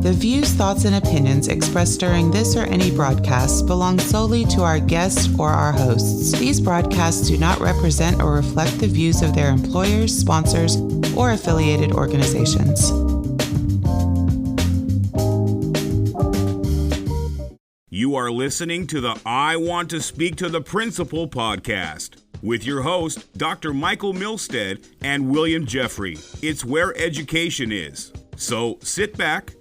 The views, thoughts, and opinions expressed during this or any broadcast belong solely to our guests or our hosts. These broadcasts do not represent or reflect the views of their employers, sponsors, or affiliated organizations. You are listening to the I Want to Speak to the Principal podcast with your host, Dr. Micheal Milstead and William Jeffery. It's where education is. So sit back,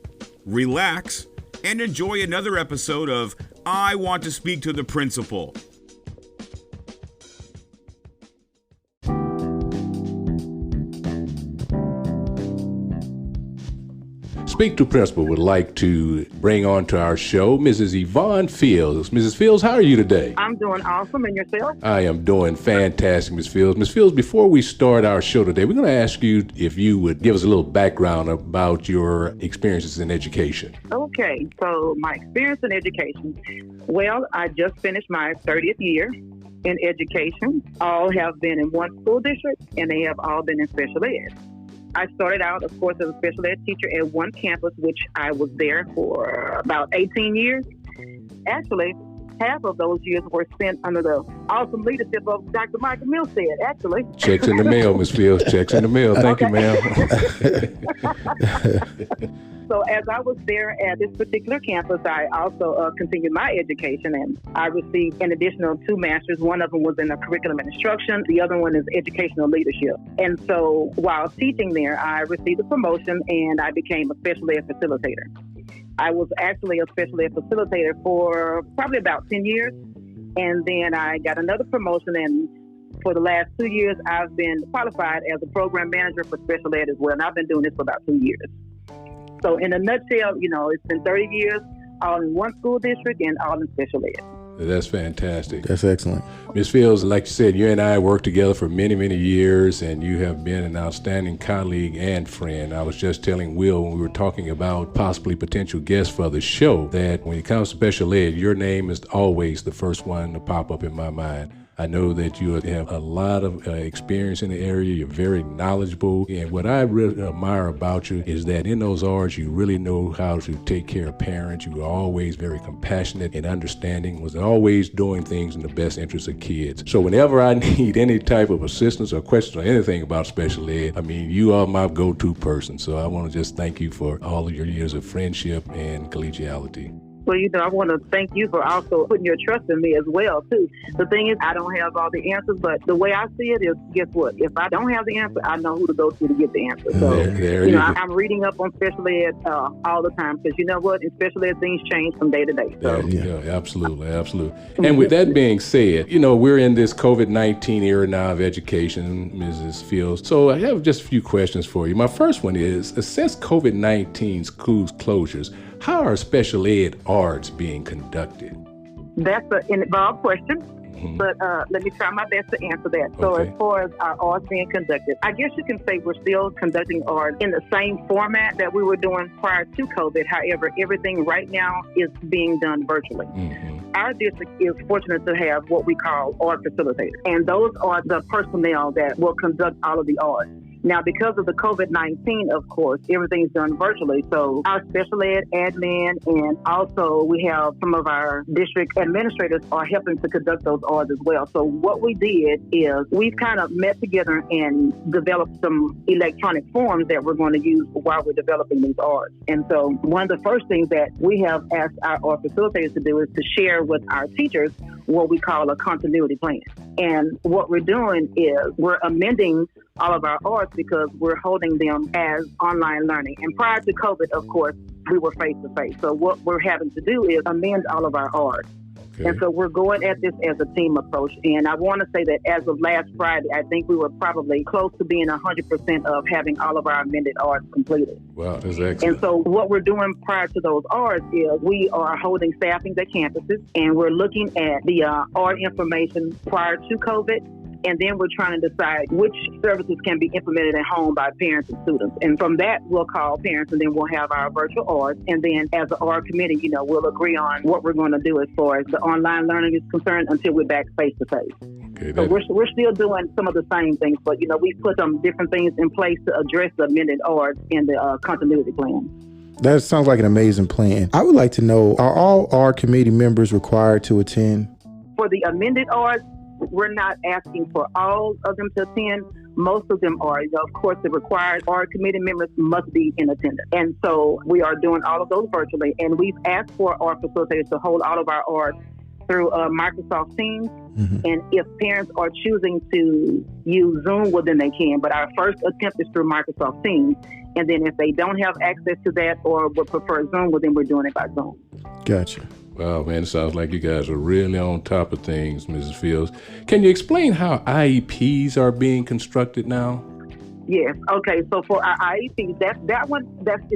relax, and enjoy another episode of I Want to Speak to the Principal. Speak to Principal would like to bring on to our show Mrs. Yvonne Feilds. Mrs. Feilds, how are you today? I'm doing awesome. And yourself? I am doing fantastic, Ms. Feilds. Ms. Feilds, before we start our show today, we're going to ask you if you would give us a little background about your experiences in education. Okay, so my experience in education. Well, I just finished my 30th year in education. All have been in one school district, and they have all been in special ed. I started out, of course, as a special ed teacher at one campus, which I was there for about 18 years. Actually, half of those years were spent under the awesome leadership of Dr. Micheal Milstead, actually. Checks in the mail, Ms. Feilds. Checks in the mail. Thank you, ma'am. So as I was there at this particular campus, I also continued my education, and I received an additional 2 masters. One of them was in curriculum and instruction. The other one is educational leadership. And so while teaching there, I received a promotion, and I became a special ed facilitator. I was actually a special ed facilitator for probably about 10 years, and then I got another promotion, and for the last 2 years, I've been qualified as a program manager for special ed as well, and I've been doing this for about 2 years. So in a nutshell, it's been 30 years, all in one school district and all in special ed. That's fantastic. That's excellent. Ms. Feilds, like you said, you and I worked together for many, many years, and you have been an outstanding colleague and friend. I was just telling Will when we were talking about possibly potential guests for the show that when it comes to special ed, your name is always the first one to pop up in my mind. I know that you have a lot of experience in the area. You're very knowledgeable. And what I really admire about you is that in those hours, you really know how to take care of parents. You were always very compassionate and understanding, was always doing things in the best interest of kids. So whenever I need any type of assistance or questions or anything about special ed, you are my go-to person. So I want to just thank you for all of your years of friendship and collegiality. Well, I want to thank you for also putting your trust in me as well, too. The thing is, I don't have all the answers, but the way I see it is, guess what? If I don't have the answer, I know who to go to get the answer. So, I'm reading up on special ed all the time because you know what? In special ed, things change from day to day. So. Yeah, absolutely. And with that being said, we're in this COVID-19 era now of education, Mrs. Feilds. So I have just a few questions for you. My first one is, since COVID-19 schools closures, how are special ed arts being conducted? That's an involved question, but let me try my best to answer that. So as far as our arts being conducted, I guess you can say we're still conducting art in the same format that we were doing prior to COVID. However, everything right now is being done virtually. Mm-hmm. Our district is fortunate to have what we call art facilitators, and those are the personnel that will conduct all of the art. Now, because of the COVID-19, of course, everything's done virtually. So our special ed admin and also we have some of our district administrators are helping to conduct those arts as well. So what we did is we've kind of met together and developed some electronic forms that we're going to use while we're developing these arts. And so one of the first things that we have asked our art facilitators to do is to share with our teachers what we call a continuity plan. And what we're doing is we're amending all of our arts because we're holding them as online learning. And prior to COVID, of course, we were face-to-face. So what we're having to do is amend all of our arts. Okay. And so we're going at this as a team approach. And I want to say that as of last Friday, I think we were probably close to being 100% of having all of our amended arts completed. Wow, that's excellent. And so what we're doing prior to those arts is we are holding staffings at campuses, and we're looking at the art information prior to COVID. And then we're trying to decide which services can be implemented at home by parents and students. And from that, we'll call parents, and then we'll have our virtual arts. And then as an art committee, we'll agree on what we're going to do as far as the online learning is concerned until we're back face-to-face. Okay, so we're still doing some of the same things, but, we put some different things in place to address the amended arts in the continuity plan. That sounds like an amazing plan. I would like to know, are all our committee members required to attend? For the amended ARDs, we're not asking for all of them to attend. Most of them are. Of course, the required ARD committee members must be in attendance. And so we are doing all of those virtually. And we've asked for our facilitators to hold all of our ARDs through Microsoft Teams. Mm-hmm. And if parents are choosing to use Zoom, well, then they can. But our first attempt is through Microsoft Teams. And then if they don't have access to that or would prefer Zoom, well, then we're doing it by Zoom. Gotcha. Wow, man, it sounds like you guys are really on top of things, Mrs. Feilds. Can you explain how IEPs are being constructed now? Yes. Okay. So for our IEPs, that's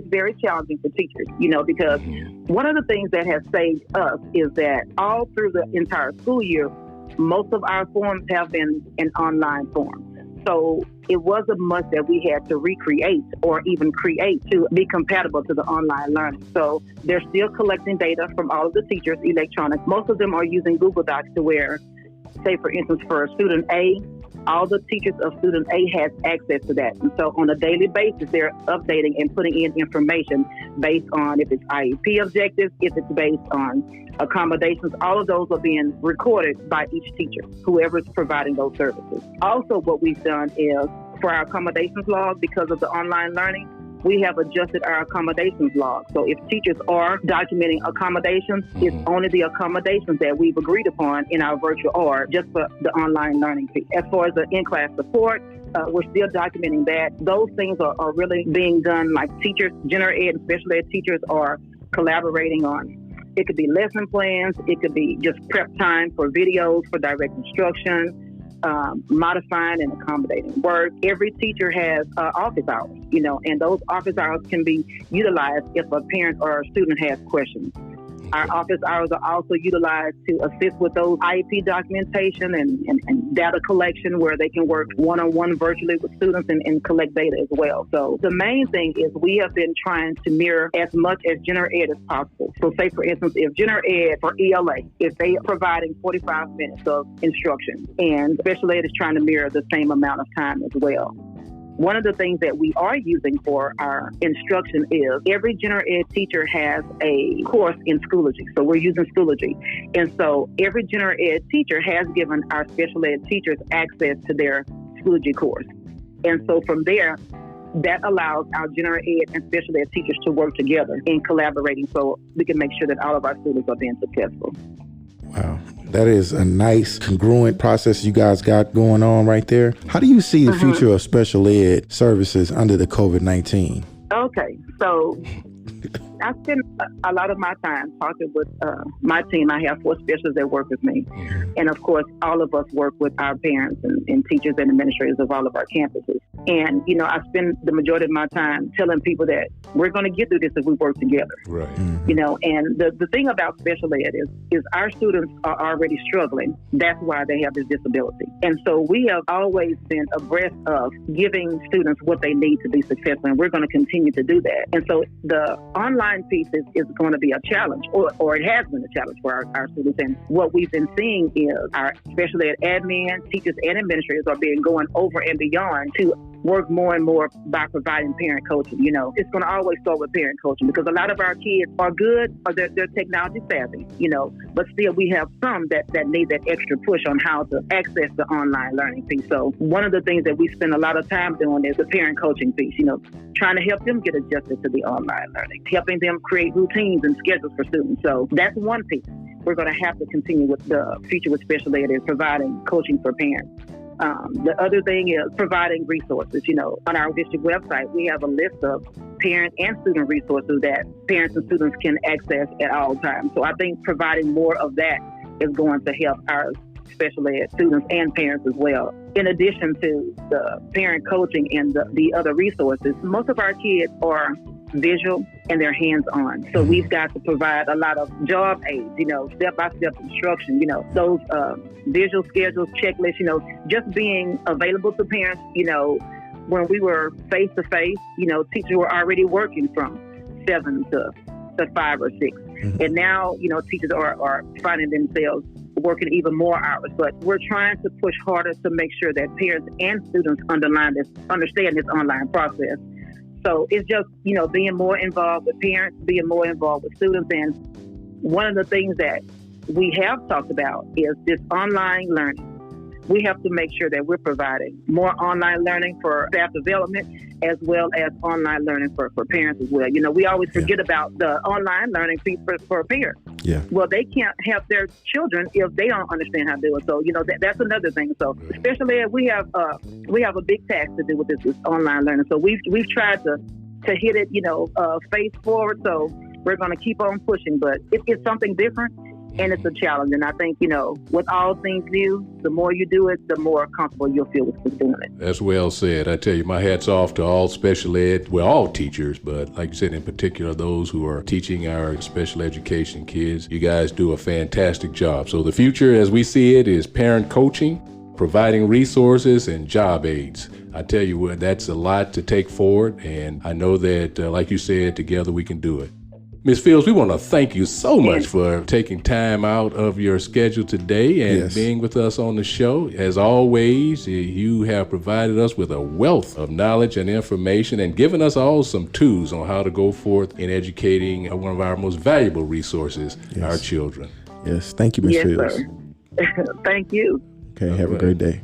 very challenging for teachers, because one of the things that has saved us is that all through the entire school year, most of our forms have been an online form. So it was a must that we had to recreate or even create to be compatible to the online learning. So they're still collecting data from all of the teachers electronic. Most of them are using Google Docs to where, say, for instance, for student A, all the teachers of student A has access to that. And so on a daily basis, they're updating and putting in information based on if it's IEP objectives, if it's based on accommodations. All of those are being recorded by each teacher, whoever is providing those services. Also, what we've done is for our accommodations log, because of the online learning, we have adjusted our accommodations log. So if teachers are documenting accommodations, it's only the accommodations that we've agreed upon in our virtual ARD just for the online learning piece. As far as the in-class support, we're still documenting that. Those things are really being done, like teachers, general ed and special ed teachers are collaborating on. It could be lesson plans. It could be just prep time for videos, for direct instruction, modifying and accommodating work. Every teacher has office hours, and those office hours can be utilized if a parent or a student has questions. Our office hours are also utilized to assist with those IEP documentation and data collection where they can work one-on-one virtually with students and collect data as well. So the main thing is we have been trying to mirror as much as general ed as possible. So say, for instance, if general ed for ELA, if they are providing 45 minutes of instruction and special ed is trying to mirror the same amount of time as well. One of the things that we are using for our instruction is every general ed teacher has a course in Schoology. So we're using Schoology. And so every general ed teacher has given our special ed teachers access to their Schoology course. And so from there, that allows our general ed and special ed teachers to work together in collaborating so we can make sure that all of our students are being successful. Wow. That is a nice, congruent process you guys got going on right there. How do you see the future of special ed services under the COVID-19? Okay, so I spend a lot of my time talking with my team. I have 4 specialists that work with me. And of course, all of us work with our parents and teachers and administrators of all of our campuses. And, I spend the majority of my time telling people that we're going to get through this if we work together. Right. And the thing about special ed is our students are already struggling. That's why they have this disability. And so we have always been abreast of giving students what they need to be successful. And we're going to continue to do that. And so the online piece is going to be a challenge, or it has been a challenge for our students. And what we've been seeing is our special ed admin, teachers, and administrators are going over and beyond to work more and more by providing parent coaching. It's going to always start with parent coaching because a lot of our kids are good or they're technology savvy, but still we have some that need that extra push on how to access the online learning piece. So one of the things that we spend a lot of time doing is the parent coaching piece, trying to help them get adjusted to the online learning, helping them create routines and schedules for students. So that's one piece. We're going to have to continue with the future with special ed is providing coaching for parents. The other thing is providing resources. On our district website, we have a list of parent and student resources that parents and students can access at all times. So I think providing more of that is going to help our special ed students and parents as well. In addition to the parent coaching and the other resources, most of our kids are visual and they're hands-on. So we've got to provide a lot of job aids, step-by-step instruction, those visual schedules, checklists, just being available to parents. When we were face-to-face, teachers were already working from 7 to 5 or 6. And now, teachers are finding themselves working even more hours. But we're trying to push harder to make sure that parents and students understand this online process So it's just, being more involved with parents, being more involved with students. And one of the things that we have talked about is this online learning. We have to make sure that we're providing more online learning for staff development as well as online learning for parents as well. We always forget about the online learning piece for parents. Yeah. Well, they can't help their children if they don't understand how to do it. So, that's another thing. So, especially if we have a big task to do with this online learning. So we've tried to hit it, face forward. So we're going to keep on pushing, but it's something different. And it's a challenge. And I think, with all things new, the more you do it, the more comfortable you'll feel with doing it. That's well said. I tell you, my hat's off to all special ed, all teachers, but like you said, in particular, those who are teaching our special education kids. You guys do a fantastic job. So the future, as we see it, is parent coaching, providing resources, and job aids. I tell you what, that's a lot to take forward. And I know that, like you said, together we can do it. Ms. Feilds, we want to thank you so much for taking time out of your schedule today and being with us on the show. As always, you have provided us with a wealth of knowledge and information and given us all some tools on how to go forth in educating one of our most valuable resources, our children. Yes, thank you, Ms. Feilds. Sir. Thank you. Okay, have a great day.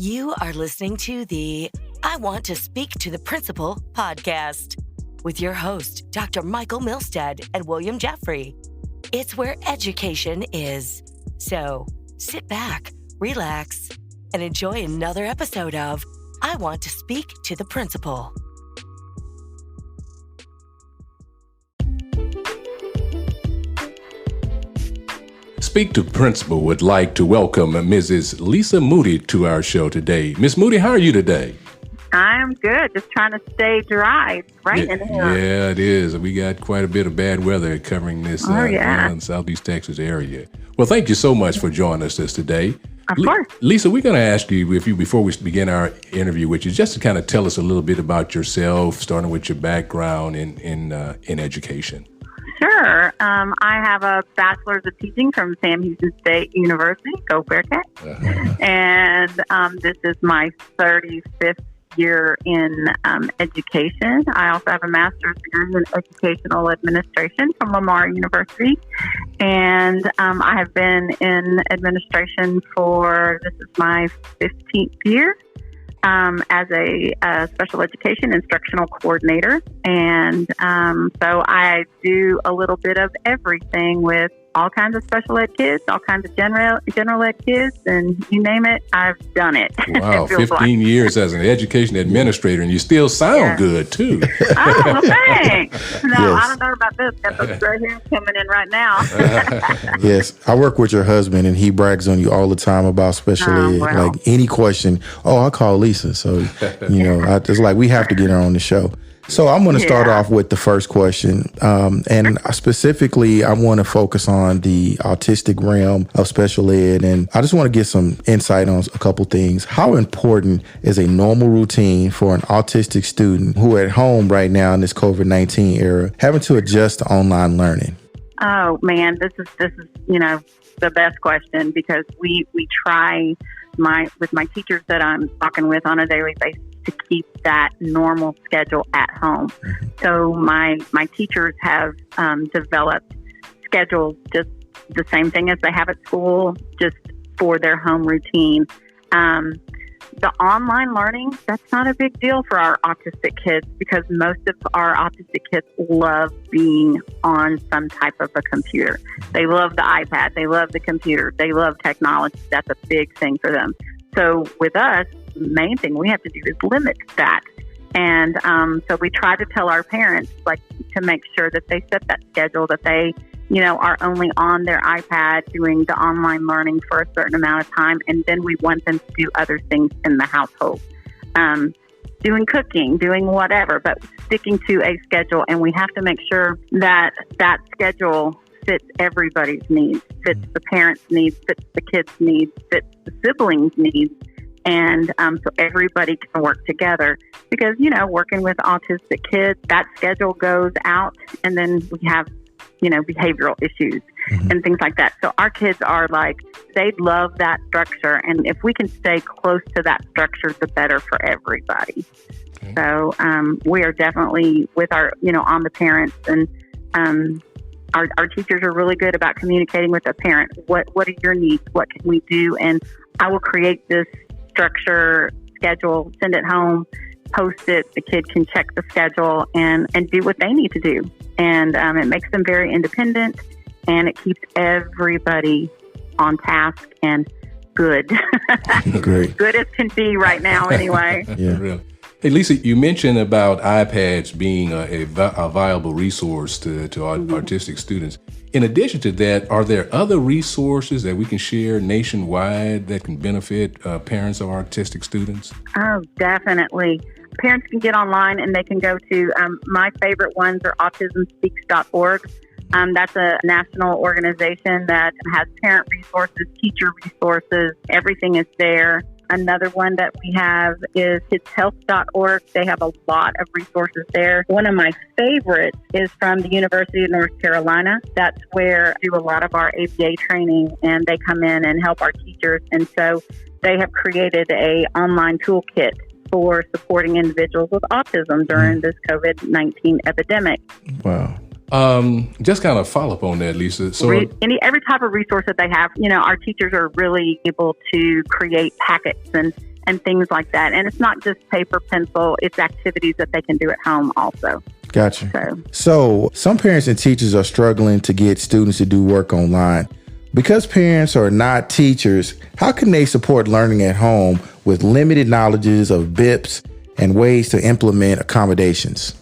You are listening to the I Want to Speak to the Principal podcast with your host, Dr. Michael Milstead and William Jeffery. It's where education is. So sit back, relax, and enjoy another episode of I Want to Speak to the Principal. Speak to Principal would like to welcome Mrs. Lisa Moody to our show today. Miss Moody, how are you today? I'm good. Just trying to stay dry. Right in here. Yeah, it is. We got quite a bit of bad weather covering this around Southeast Texas area. Well, thank you so much for joining us today. Of course. Lisa, we're going to ask you, before we begin our interview with you, just to kind of tell us a little bit about yourself, starting with your background in education. Sure. I have a bachelor's of teaching from Sam Houston State University. Go Bearcats. And this is my 35th year in education. I also have a master's degree in educational administration from Lamar University. And I have been in administration this is my 15th year. As a special education instructional coordinator. And so I do a little bit of everything with all kinds of special ed kids, all kinds of general ed kids, and you name it, I've done it. Wow, 15 years as an education administrator, and you still sound good, too. Oh, well, thanks. No, I don't know about this. Got those gray hairs coming in right now. Yes, I work with your husband, and he brags on you all the time about special ed. Wow. Like any question, I'll call Lisa. So, it's like we have to get her on the show. So I'm going to start off with the first question. And specifically, I want to focus on the autistic realm of special ed. And I just want to get some insight on a couple things. How important is a normal routine for an autistic student who are at home right now in this COVID-19 era, having to adjust to online learning? Oh, man, this is the best question, because we try with my teachers that I'm talking with on a daily basis to keep that normal schedule at home. Mm-hmm. So my teachers have developed schedules, just the same thing as they have at school, just for their home routine. The online learning, that's not a big deal for our autistic kids, because most of our autistic kids love being on some type of a computer. They love the iPad. They love the computer. They love technology. That's a big thing for them. So with us, the main thing we have to do is limit that. And so we try to tell our parents, to make sure that they set that schedule, that they are only on their iPad doing the online learning for a certain amount of time. And then we want them to do other things in the household, doing cooking, doing whatever, but sticking to a schedule. And we have to make sure that that schedule fits everybody's needs, fits the parents' needs, fits the kids' needs, fits the siblings' needs. And so everybody can work together because, working with autistic kids, that schedule goes out and then we have, behavioral issues and things like that. So our kids are they love that structure. And if we can stay close to that structure, the better for everybody. Okay. So we are definitely with our, on the parents, and our teachers are really good about communicating with the parent. What are your needs? What can we do? And I will create this structure, schedule, send it home, post it. The kid can check the schedule and do what they need to do. And it makes them very independent, and it keeps everybody on task and good. Great. Good as can be right now anyway. Yeah. Really. Hey, Lisa, you mentioned about iPads being a viable resource to autistic students. In addition to that, are there other resources that we can share nationwide that can benefit parents of autistic students? Oh, definitely. Parents can get online and they can go to, my favorite ones are autismspeaks.org. That's a national organization that has parent resources, teacher resources, everything is there. Another one that we have is kidshealth.org. They have a lot of resources there. One of my favorites is from the University of North Carolina. That's where I do a lot of our ABA training, and they come in and help our teachers. And so they have created a online toolkit for supporting individuals with autism during this COVID-19 epidemic. Wow. Just kind of follow up on that, Lisa. So every type of resource that they have, our teachers are really able to create packets and things like that. And it's not just paper, pencil, it's activities that they can do at home also. Gotcha. So some parents and teachers are struggling to get students to do work online. Because parents are not teachers, how can they support learning at home with limited knowledges of BIPs and ways to implement accommodations?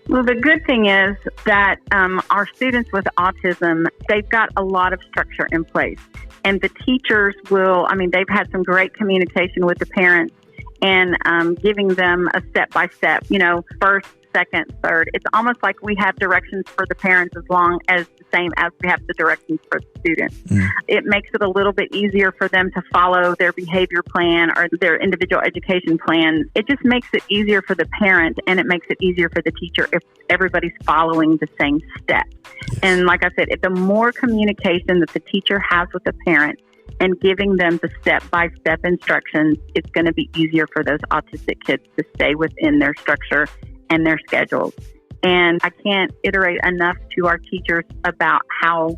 Well, the good thing is that our students with autism, they've got a lot of structure in place. And the teachers they've had some great communication with the parents and giving them a step-by-step, first, second, third. It's almost like we have directions for the parents as long as the same as we have the directions for the students. It makes it a little bit easier for them to follow their behavior plan or their individual education plan. It just makes it easier for the parent, and it makes it easier for the teacher if everybody's following the same steps. Yes. And like I said, the more communication that the teacher has with the parent and giving them the step-by-step instructions, it's going to be easier for those autistic kids to stay within their structure and their schedules. And I can't iterate enough to our teachers about how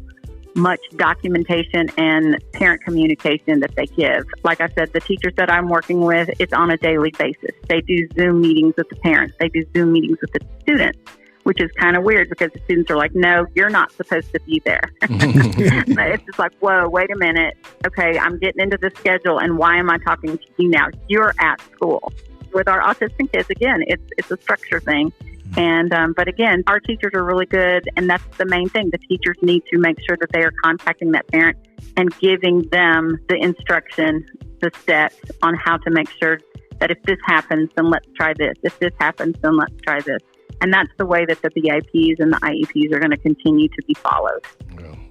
much documentation and parent communication that they give. Like I said, the teachers that I'm working with, it's on a daily basis. They do Zoom meetings with the parents. They do Zoom meetings with the students, which is kind of weird because the students are like, no, you're not supposed to be there. It's just like, whoa, wait a minute. Okay, I'm getting into the schedule, and why am I talking to you now? You're at school. With our autistic kids, again, it's a structure thing. And but again, our teachers are really good, and that's the main thing. The teachers need to make sure that they are contacting that parent and giving them the instruction, the steps on how to make sure that if this happens, then let's try this. If this happens, then let's try this. And that's the way that the BIPs and the IEPs are going to continue to be followed.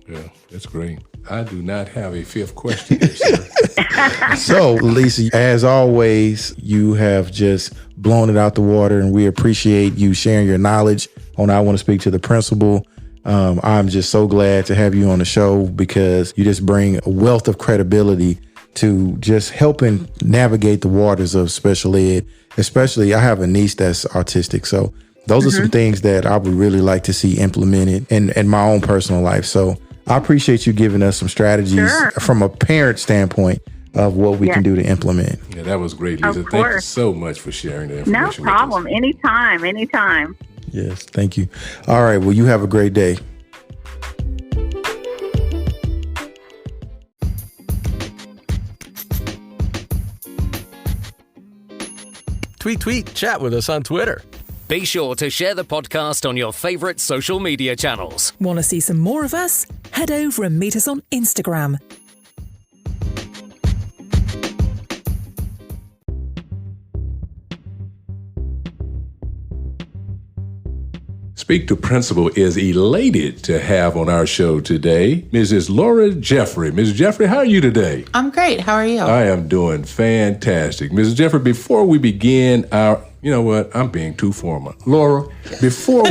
Yeah, that's great. I do not have a fifth question here, sir. So, Lisa, as always, you have just blown it out the water, and we appreciate you sharing your knowledge on I Want to Speak to the Principal. I'm just so glad to have you on the show because you just bring a wealth of credibility to just helping navigate the waters of special ed. Especially, I have a niece that's autistic, so those are some things that I would really like to see implemented in my own personal life. So I appreciate you giving us some strategies from a parent standpoint of what we can do to implement. Yeah, that was great, Lisa. Thank you so much for sharing that information. No problem. Anytime. Yes, thank you. All right. Well, you have a great day. Tweet, chat with us on Twitter. Be sure to share the podcast on your favorite social media channels. Want to see some more of us? Head over and meet us on Instagram. Speak to Principal is elated to have on our show today Mrs. Laura Jeffery. Mrs. Jeffery, how are you today? I'm great. How are you? I am doing fantastic. Mrs. Jeffery, before we begin you know what? I'm being too formal. Laura, before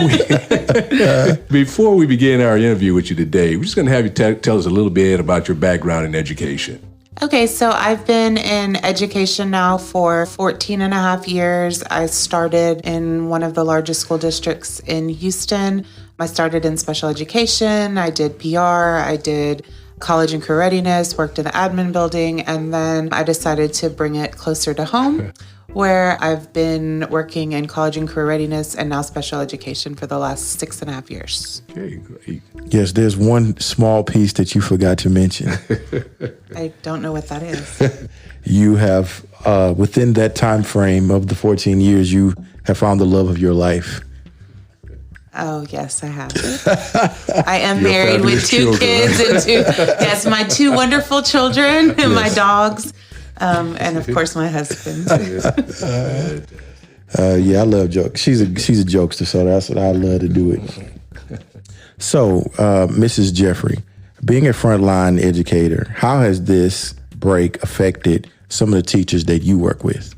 we begin our interview with you today, we're just going to have you tell us a little bit about your background in education. Okay, so I've been in education now for 14 and a half years. I started in one of the largest school districts in Houston. I started in special education. I did PR. I did college and career readiness, worked in the admin building, and then I decided to bring it closer to home, where I've been working in college and career readiness and now special education for the last 6.5 years. Okay, great. Yes, there's one small piece that you forgot to mention. I don't know what that is. You have, within that time frame of the 14 years, you have found the love of your life. Oh, yes, I have. I am married with two kids and my two wonderful children and my dogs. And of course, my husband. Yeah, I love jokes. She's a jokester, so that's what I love to do it. So, Mrs. Jeffery, being a frontline educator, how has this break affected some of the teachers that you work with?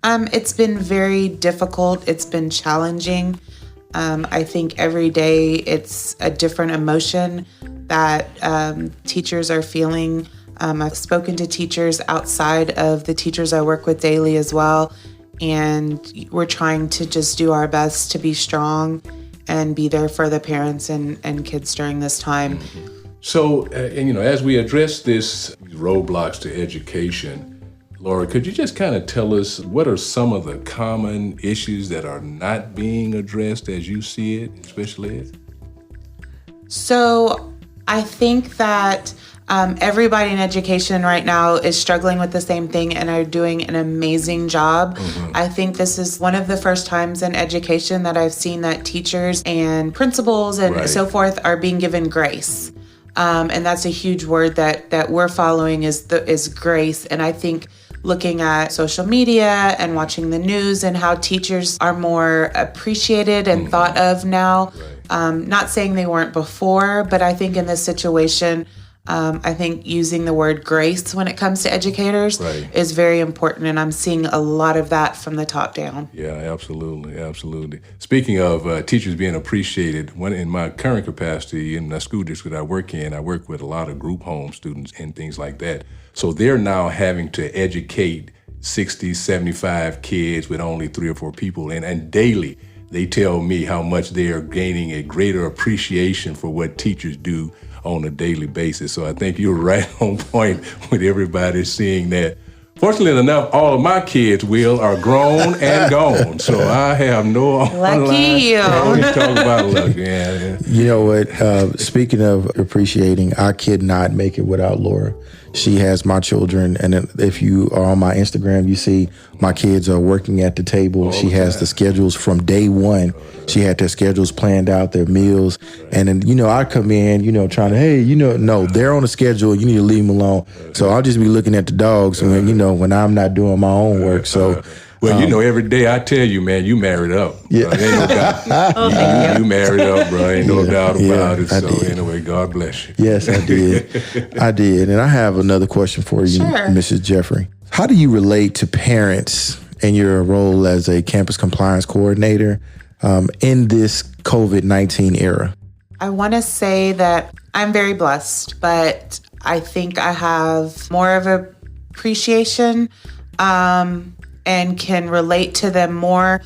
It's been very difficult. It's been challenging. I think every day it's a different emotion that teachers are feeling. I've spoken to teachers outside of the teachers I work with daily as well, and we're trying to just do our best to be strong and be there for the parents and kids during this time. So, as we address these roadblocks to education, Laura, could you just kind of tell us what are some of the common issues that are not being addressed as you see it in special ed? So I think that everybody in education right now is struggling with the same thing and are doing an amazing job. I think this is one of the first times in education that I've seen that teachers and principals and so forth are being given grace. And that's a huge word that we're following is grace. And I think looking at social media and watching the news and how teachers are more appreciated and thought of now. Not saying they weren't before, but I think in this situation, I think using the word grace when it comes to educators is very important. And I'm seeing a lot of that from the top down. Yeah, absolutely. Absolutely. Speaking of teachers being appreciated, in my current capacity in the school district I work in, I work with a lot of group home students and things like that. So they're now having to educate 60, 75 kids with only 3 or 4 people. And daily, they tell me how much they are gaining a greater appreciation for what teachers do on a daily basis. So I think you're right on point with everybody seeing that. Fortunately enough, all of my kids, Will, are grown and gone. So I have no online. Lucky you. I always talk about luck. Yeah. You know what? Speaking of appreciating, I could not make it without Laura. She has my children, and if you are on my Instagram, you see my kids are working at the table. She has the schedules from day one. She had their schedules planned out, their meals. And then, I come in, trying to, no, they're on a schedule. You need to leave them alone. So I'll just be looking at the dogs when I'm not doing my own work. So, well, every day I tell you, man, you married up. Yeah. Ain't no doubt. You married up, bro. Ain't no doubt about it. So anyway, God bless you. Yes, I did. I did. And I have another question for you, Mrs. Jeffery. How do you relate to parents in your role as a campus compliance coordinator in this COVID-19 era? I want to say that I'm very blessed, but I think I have more of an appreciation and can relate to them more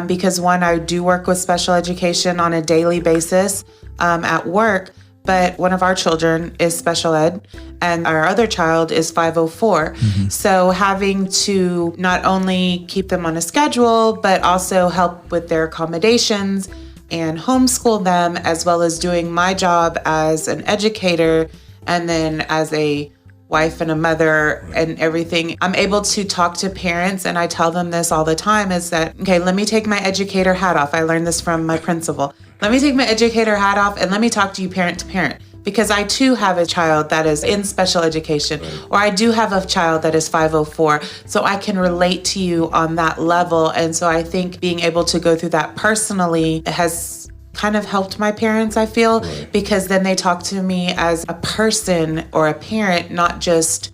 because, one, I do work with special education on a daily basis at work, but one of our children is special ed and our other child is 504. So having to not only keep them on a schedule, but also help with their accommodations and homeschool them, as well as doing my job as an educator and then as a wife and a mother and everything. I'm able to talk to parents, and I tell them this all the time, is that, okay, let me take my educator hat off. I learned this from my principal. Let me take my educator hat off and let me talk to you parent to parent, because I too have a child that is in special education, or I do have a child that is 504. So I can relate to you on that level. And so I think being able to go through that personally has kind of helped my parents, I feel, because then they talk to me as a person or a parent, not just,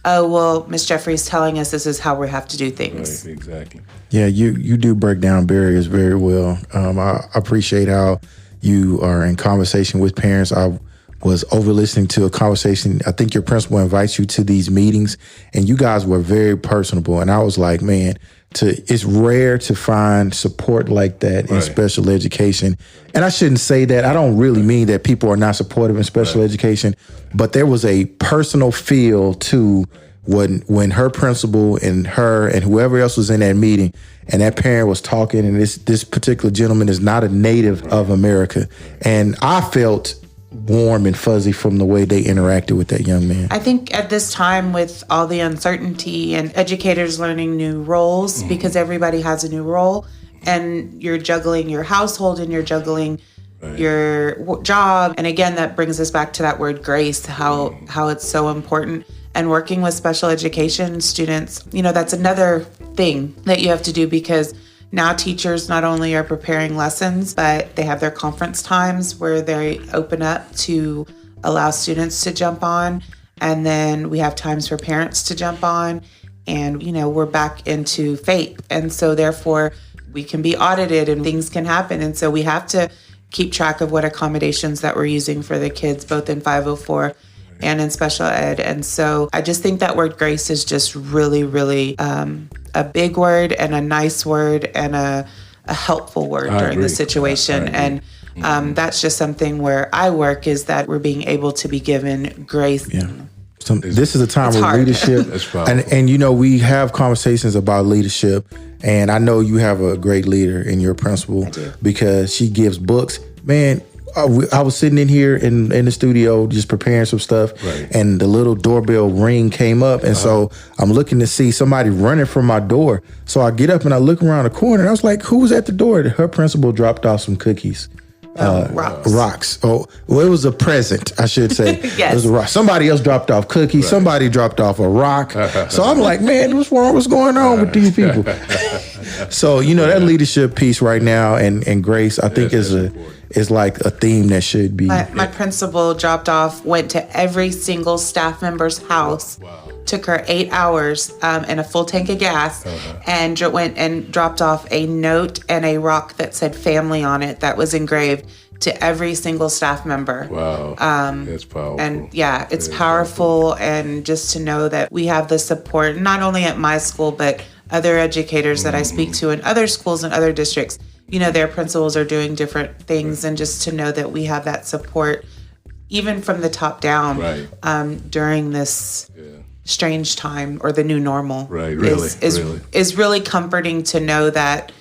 oh, well, Miss Jeffrey's telling us this is how we have to do things. Right, exactly. Yeah, you do break down barriers very well. I appreciate how you are in conversation with parents. I was over listening to a conversation. I think your principal invites you to these meetings, and you guys were very personable. And I was like, man, it's rare to find support like that in special education. And I shouldn't say that. I don't really mean that people are not supportive in special education, but there was a personal feel to when her principal and her and whoever else was in that meeting, and that parent was talking, and this particular gentleman is not a native of America. And I felt warm and fuzzy from the way they interacted with that young man. I think at this time, with all the uncertainty and educators learning new roles, because everybody has a new role, and you're juggling your household and you're juggling your job. And again, that brings us back to that word grace, how it's so important. And working with special education students, that's another thing that you have to do, because now teachers not only are preparing lessons, but they have their conference times where they open up to allow students to jump on. And then we have times for parents to jump on. And, we're back into FAPE. And so therefore we can be audited and things can happen. And so we have to keep track of what accommodations that we're using for the kids, both in 504 and in special ed. And so I just think that word grace is just really, really a big word and a nice word and a helpful word during the situation. And that's just something where I work, is that we're being able to be given grace. Yeah. So this is a time of leadership. And we have conversations about leadership. And I know you have a great leader in your principal, because she gives books. Man, I was sitting in here in the studio just preparing some stuff, and the little doorbell ring came up, and so I'm looking to see somebody running from my door. So I get up and I look around the corner, and I was like, who was at the door? Her principal dropped off some cookies. Rocks. Oh, well, it was a present, I should say. Yes. It was a rock. Somebody else dropped off cookies. Somebody dropped off a rock. So I'm like, man, what's wrong? What's going on with these people? So, that leadership piece right now and grace, I think is like a theme that should be. My principal went to every single staff member's house. Took her 8 hours and a full tank of gas, and went and dropped off a note and a rock that said family on it that was engraved to every single staff member. Wow. That's powerful. And it's powerful. And just to know that we have the support, not only at my school, but other educators that I speak to in other schools and other districts. Their principals are doing different things, and just to know that we have that support, even from the top down, during this strange time, or the new normal, is really comforting to know that,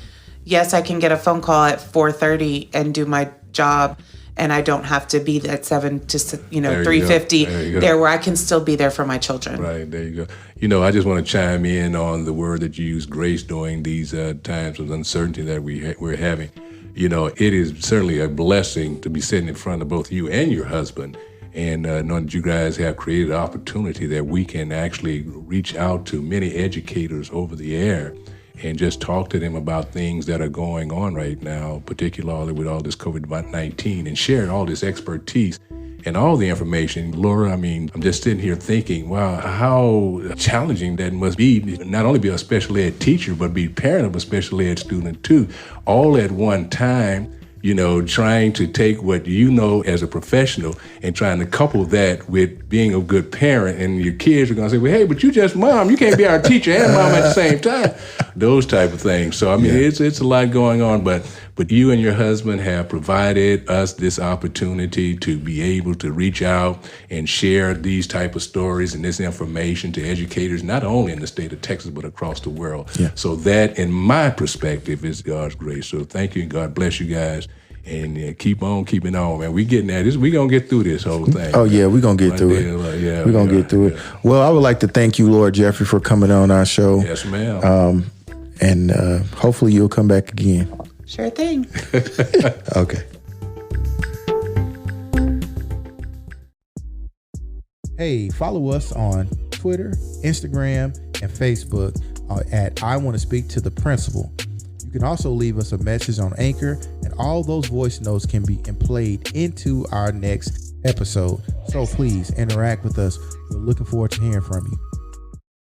yes, I can get a phone call at 4:30 and do my job, and I don't have to be at 7 to 3:50 there, where I can still be there for my children. Right, there you go. I just want to chime in on the word that you use, grace, during these times of uncertainty that we're having. It is certainly a blessing to be sitting in front of both you and your husband, and knowing that you guys have created an opportunity that we can actually reach out to many educators over the air and just talk to them about things that are going on right now, particularly with all this COVID-19, and share all this expertise and all the information. Laura, I'm just sitting here thinking, wow, how challenging that must be, not only be a special ed teacher, but be a parent of a special ed student too, all at one time. Trying to take what as a professional and trying to couple that with being a good parent, and your kids are going to say, well, hey, but you just mom, you can't be our teacher and mom at the same time. Those type of things. So, it's a lot going on, but you and your husband have provided us this opportunity to be able to reach out and share these type of stories and this information to educators, not only in the state of Texas, but across the world. Yeah. So that, in my perspective, is God's grace. So thank you, and God bless you guys. And keep on keeping on, man. We getting at this. We gonna get through this whole thing. Oh, yeah, we're gonna get through it. We're gonna get through it. Well, I would like to thank you, Lord Jeffrey, for coming on our show. Yes, ma'am. And hopefully you'll come back again. Sure thing. Okay. Hey, follow us on Twitter, Instagram, and Facebook at I Want to Speak to the Principal. You can also leave us a message on Anchor and all those voice notes can be played into our next episode. So please interact with us. We're looking forward to hearing from you.